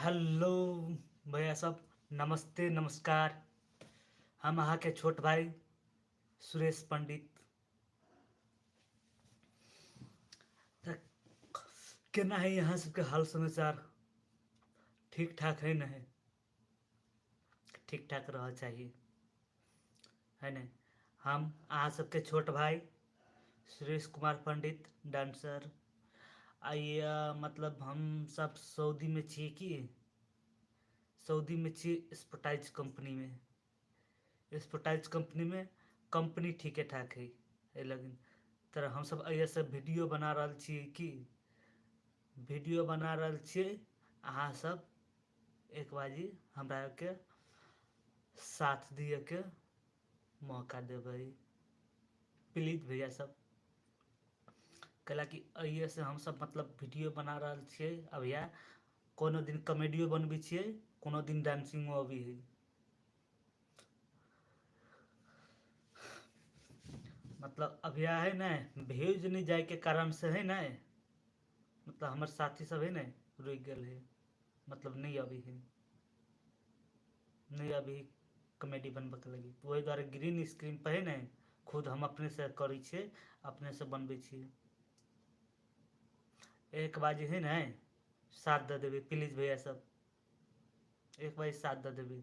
Hello भैया सब। नमस्ते नमस्कार। हम अहाँ के छोट भाई सुरेश पंडित। तऽ केना है यहाँ सबके हाल समाचार? ठीक ठाक है न? है ठीक ठाक रह चाहिए, है न? हम अहाँ सबके छोट भाई सुरेश कुमार पंडित, डांसर। आइए, मतलब हम सब सऊदी में छी कि सऊदी में छी स्पोर्टाइज कंपनी में। स्पोर्टाइज कंपनी में कंपनी ठीके ठाक है। लेकिन तर हम सब अइए से वीडियो बना रहल छी कि वीडियो बना रहल छियै। अहाँ सब एक बाजी हमरा के साथ दिए के मौका देबै, प्लीज भैया सब। कैला कि अइए से हम सब मतलब वीडियो बना रहल छियै। अब या कोनो दिन कॉमेडियो बनबै छियै, कोनो दिन डांसिंगो अभी है। मतलब अब यह है ना, व्यूज नहीं जाए के कारण से है ना, मतलब हमारे साथी सब है ना रुक गए है। मतलब नहीं अभी है, नहीं अभी कॉमेडी बनबे के लगी वही द्वारे ग्रीन स्क्रीन पर है ना, खुद हम अपने से करै छियै, अपने से बनबै छियै। एक बाजी है ना, साथ दे देबै प्लीज भैया सब, एक बाजी साथ दे देबै।